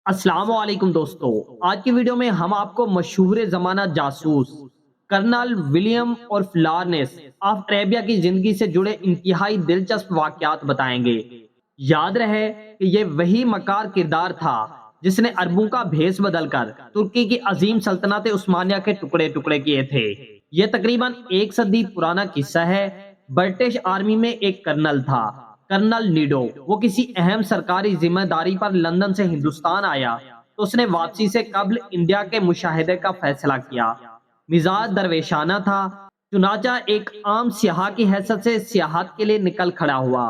अस्सलाम वालेकुम दोस्तों। आज की वीडियो में हम आपको मशहूर ज़माना जासूस कर्नल विलियम और फ्लारनेस ऑफ अरेबिया की जिंदगी से जुड़े इंतहाई दिलचस्प वाकयात बताएंगे। याद रहे कि ये वही मकार किरदार था जिसने अरबों का भेष बदलकर तुर्की की अजीम सल्तनत उस्मानिया के टुकड़े टुकड़े किए थे। यह तकरीबन एक सदी पुराना किस्सा है। ब्रिटिश आर्मी में एक कर्नल था, कर्नल नीडो। वो किसी अहम सरकारी जिम्मेदारी पर लंदन से हिंदुस्तान आया तो उसने वापसी से कबल इंडिया के मुशाहिदे का फैसला किया। मिजाज दरवेशाना था, चुनाचा एक आम सियाह की हैसियत से सियाहत के लिए निकल खड़ा हुआ।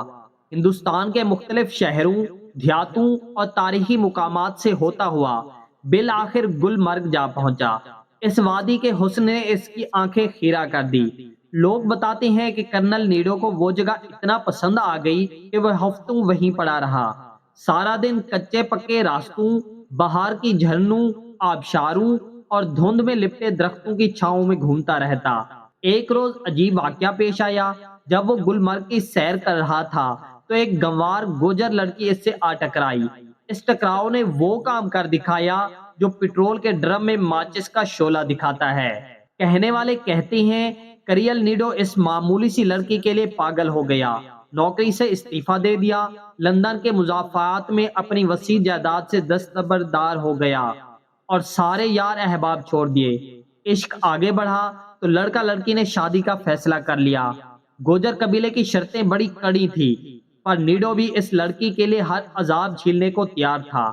हिंदुस्तान के मुख्तलिफ शहरों, देहातों और तारीखी मुकामात से होता हुआ बिल आखिर गुलमर्ग जा पहुंचा। इस वादी के हुस्न ने इसकी आंखें खीरा कर दी। लोग बताते हैं कि कर्नल नीडो को वो जगह इतना पसंद आ गई कि वह हफ्तों वहीं पड़ा रहा। सारा दिन कच्चे पक्के रास्तों, बाहर की झरनों, आबशारों और धुंध में लिपटे दरख्तों की छांव में घूमता रहता। एक रोज अजीब वाकया पेश आया। जब वो गुलमर्ग की सैर कर रहा था तो एक गंवार गोजर लड़की इससे आ टकराई। इस टकराव ने वो काम कर दिखाया जो पेट्रोल के ड्रम में माचिस का शोला दिखाता है। कहने वाले कहते हैं करियल नीडो इस मामूली सी लड़की के लिए पागल हो गया, नौकरी से इस्तीफा दे दिया, लंदन के मुजाफात में अपनी वसी जायदाद से दस्तबरदार हो गया और सारे यार अहबाब छोड़ दिए। इश्क आगे बढ़ा तो लड़का लड़की ने शादी का फैसला कर लिया। गोजर कबीले की शर्तें बड़ी कड़ी थी, पर नीडो भी इस लड़की के लिए हर अजाब झेलने को तैयार था।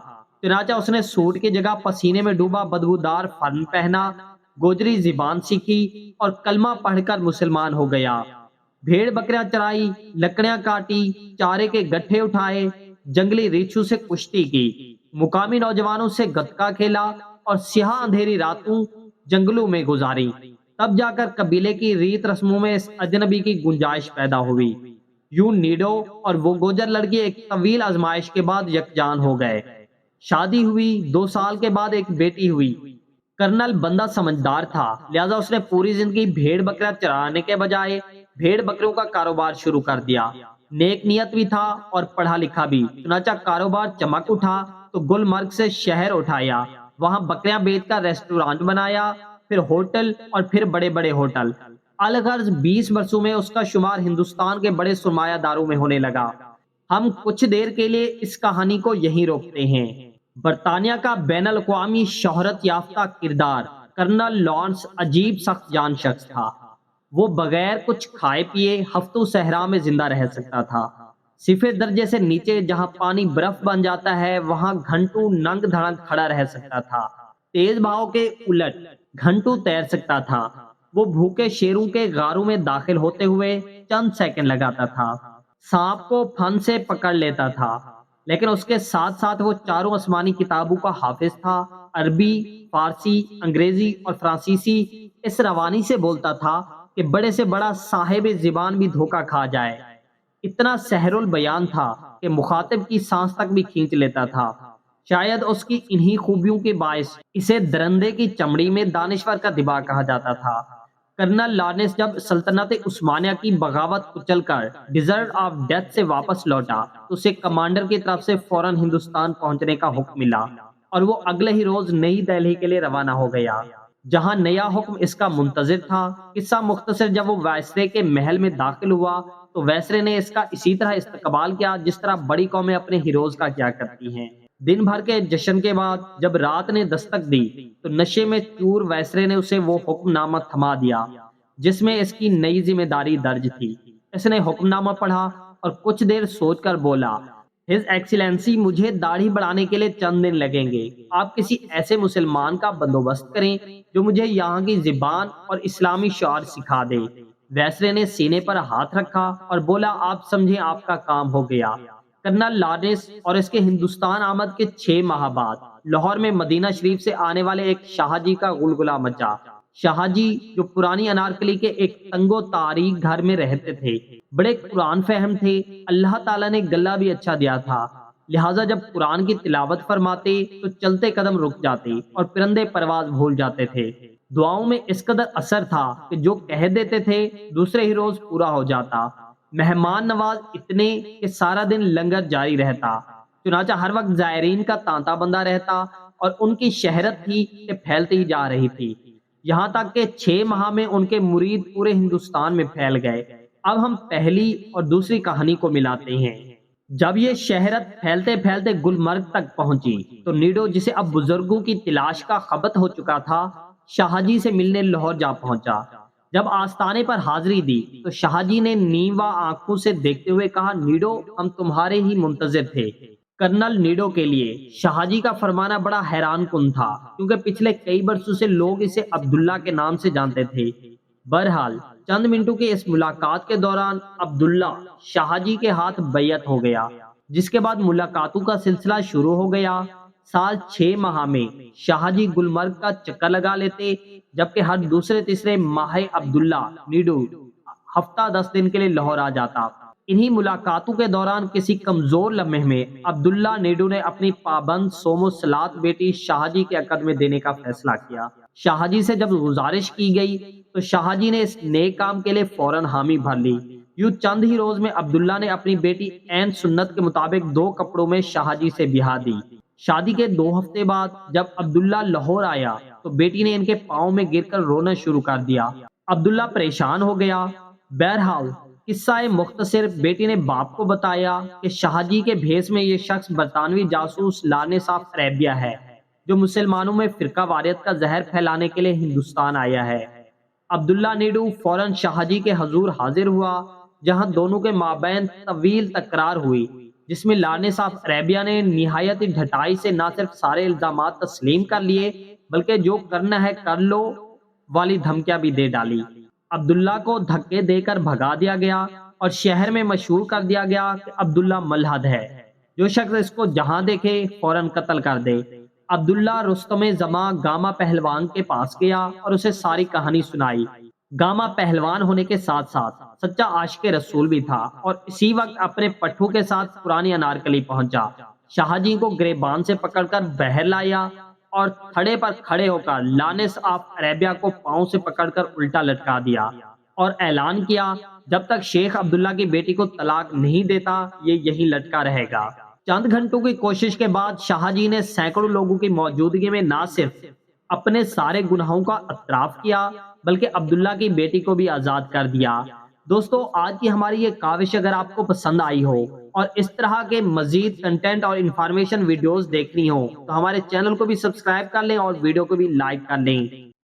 चुनाचा उसने सूट की जगह पसीने में डूबा बदबूदार फन पहना, गोजरी जिबान सीखी और कलमा पढ़कर मुसलमान हो गया। भेड़ बकरियां चराई, लकड़ियां काटी, चारे के गट्ठे उठाए, जंगली रीछू से कुश्ती की, मुकामी नौजवानों से गतका खेला और सियाह अंधेरी रातों जंगलों में गुजारी। तब जाकर कबीले की रीत रस्मों में इस अजनबी की गुंजाइश पैदा हुई। यूं नीडो और वो गोजर लड़की एक तवील आजमाइश के बाद यकजान हो गए। शादी हुई, 2 साल के बाद एक बेटी हुई। कर्नल बंदा समझदार था, लिहाजा उसने पूरी जिंदगी भेड़ बकरियां चराने के बजाय भेड़ बकरियों का कारोबार शुरू कर दिया। नेक नियत भी था और पढ़ा लिखा भी। चुनाचा कारोबार चमक उठा तो गुलमर्ग से शहर उठाया, वहां बकरियां बेचकर रेस्टोरेंट बनाया, फिर होटल और फिर बड़े बड़े होटल। अलगर्ज 20 वर्षों में उसका शुमार हिंदुस्तान के बड़े सुरमायादारों में होने लगा। हम कुछ देर के लिए इस कहानी को यहीं रोकते हैं। बरतानिया का बैनुल अक़वामी शोहरत याफ्ता किरदार कर्नल लॉरेंस अजीब सख्त जान शख्स था। वो बगैर कुछ खाए पिए हफ्तों सहरा में जिंदा रह सकता था। सिफर दर्जे से नीचे जहां पानी बर्फ बन जाता है वहां घंटों नंग धड़ंग खड़ा रह सकता था। तेज बहाव के उलट घंटों तैर सकता था। वो भूखे शेरों के गारों में दाखिल होते हुए चंद सेकंड लगाता था। सांप को फन से पकड़ लेता था, लेकिन उसके साथ साथ वो चारों आसमानी किताबों का हाफिज था। अरबी, फारसी, अंग्रेजी और फ्रांसीसी इस रवानी से बोलता था कि बड़े से बड़ा साहिब ज़बान भी धोखा खा जाए। इतना सहरुल बयान था कि मुखातिब की सांस तक भी खींच लेता था। शायद उसकी इन्हीं खूबियों के बायस इसे दरंदे की चमड़ी में दानिश्वर का दिमाग कहा जाता था। कर्नल लॉरेंस जब सल्तनत उस्मानिया की बगावत कुचलकर डिजर्ट ऑफ डेथ से वापस लौटा तो उसे कमांडर की तरफ से फौरन हिंदुस्तान पहुंचने का हुक्म मिला और वो अगले ही रोज नई दिल्ली के लिए रवाना हो गया, जहां नया हुक्म इसका मुंतजिर था। किस्सा मुख्तसर, जब वो वायसरे के महल में दाखिल हुआ तो वायसरे ने इसका इसी तरह इस्तकबाल किया जिस तरह बड़ी कौमें अपने हीरोज का किया करती हैं। दिन भर के जश्न के बाद जब रात ने दस्तक दी तो नशे में चूर वायसरे ने उसे वो हुक्मनामा थमा दिया जिसमें इसकी नई जिम्मेदारी दर्ज थी। इसने हुक्मनामा पढ़ा और कुछ देर सोचकर बोला, हिज एक्सीलेंसी, मुझे दाढ़ी बढ़ाने के लिए चंद दिन लगेंगे। आप किसी ऐसे मुसलमान का बंदोबस्त करें जो मुझे यहाँ की ज़बान और इस्लामी शौर सिखा दे। वैसरे ने सीने पर हाथ रखा और बोला, आप समझे आपका काम हो गया। कर्नल लॉरेंस और इसके हिंदुस्तान आमद के 6 माह बाद लाहौर में मदीना शरीफ से आने वाले एक शाहजी का गुलगुला मचा। शाहजी जो पुरानी अनारकली के एक तंगो तारीख घर में रहते थे, बड़े कुरान फहम थे। अल्लाह ताला ने गला भी अच्छा दिया था, लिहाजा जब कुरान की तिलावत फरमाते तो चलते कदम रुक जाते और परिंदे परवाज भूल जाते थे। दुआओं में इस कदर असर था कि जो कह देते थे दूसरे ही रोज पूरा हो जाता। मेहमान नवाज इतने कि सारा दिन लंगर जारी रहता। चुनाचा हर वक्त जायरीन का तांता बंधा रहता और उनकी शहरत थी कि फैलती ही जा रही थी। यहाँ तक कि 6 माह में उनके मुरीद पूरे हिंदुस्तान में फैल गए। अब हम पहली और दूसरी कहानी को मिलाते हैं। जब ये शहरत फैलते फैलते गुलमर्ग तक पहुंची तो नीडो, जिसे अब बुजुर्गों की तलाश का खबत हो चुका था, शाहजी से मिलने लाहौर जा पहुंचा। जब आस्ताने पर हाजिरी दी तो शाहजी ने नीवा आंखों से देखते हुए कहा, नीडो, हम तुम्हारे ही मुंतजिर थे। कर्नल नीडो के लिए शाहजी का फरमाना बड़ा हैरान कुन था, क्योंकि पिछले कई बरसों से लोग इसे अब्दुल्ला के नाम से जानते थे। बहरहाल चंद मिनटों की इस मुलाकात के दौरान अब्दुल्ला शाहजी के हाथ बैयत हो गया, जिसके बाद मुलाकातों का सिलसिला शुरू हो गया। साल 6 माह में शाहजी गुलमर्ग का चक्कर लगा लेते, जबकि हर दूसरे तीसरे माह अब्दुल्ला नीडू हफ्ता 10 दिन के लिए लाहौर आ जाता। इन्हीं मुलाकातों के दौरान किसी कमजोर लम्हे में अब्दुल्ला नीडू ने अपनी पाबंद सोमो सलात बेटी शाहजी के अकद में देने का फैसला किया। शाहजी से जब गुजारिश की गई तो शाहजी ने इस नेक काम के लिए फौरन हामी भर ली। यूं चंद ही रोज में अब्दुल्ला ने अपनी बेटी ऐन सुन्नत के मुताबिक 2 कपड़ों में शाहजी से ब्याह दी। शादी के 2 हफ्ते बाद जब अब्दुल्ला लाहौर आया तो बेटी ने इनके पाँव में गिरकर रोना शुरू कर दिया। अब्दुल्ला परेशान हो गया। बहरहाल किस्सा मुख्तसर बेटी ने बाप को बताया कि शाहजी के भेस में ये शख्स बरतानवी जासूस लारनेस ऑफ अरेबिया है, जो मुसलमानों में फिरका वारियत का जहर फैलाने के लिए हिंदुस्तान आया है। अब्दुल्ला नीडू फौरन शाहजी के हजूर हाजिर हुआ, जहां दोनों के माबैन तवील तकरार हुई, जिसमें लारनेस ऑफ अरेबिया ने निहायत ढटाई से न सिर्फ सारे इल्जामात तस्लीम कर लिए, बल्कि जो करना है कर लो वाली धमकियां भी दे डाली। अब्दुल्ला को धक्के देकर भगा दिया गया और शहर में मशहूर कर दिया गया कि अब्दुल्ला मलहद है, जो शख्स इसको जहां देखे फौरन कत्ल कर दे। अब्दुल्ला रुस्तमे जमा गामा पहलवान के पास गया और उसे सारी कहानी सुनाई। गामा पहलवान होने के साथ साथ सच्चा आशिक रसूल भी था और इसी वक्त अपने पट्टू के साथ पुरानी अनारकली पहुंचा। शाहजी को गिरबान से पकड़कर बहर लाया और थड़े पर खड़े होकर लारनेस ऑफ अरेबिया को पांव से पकड़कर उल्टा लटका दिया और ऐलान किया, जब तक शेख अब्दुल्ला की बेटी को तलाक नहीं देता ये यहीं लटका रहेगा। चंद घंटों की कोशिश के बाद शाहजी ने सैकड़ों लोगों की मौजूदगी में न सिर्फ अपने सारे गुनाहों का इतराफ किया, बल्कि अब्दुल्ला की बेटी को भी आजाद कर दिया। दोस्तों, आज की हमारी ये काविश अगर आपको पसंद आई हो और इस तरह के मजीद कंटेंट और इंफॉर्मेशन वीडियोस देखनी हो तो हमारे चैनल को भी सब्सक्राइब कर लें और वीडियो को भी लाइक कर लें।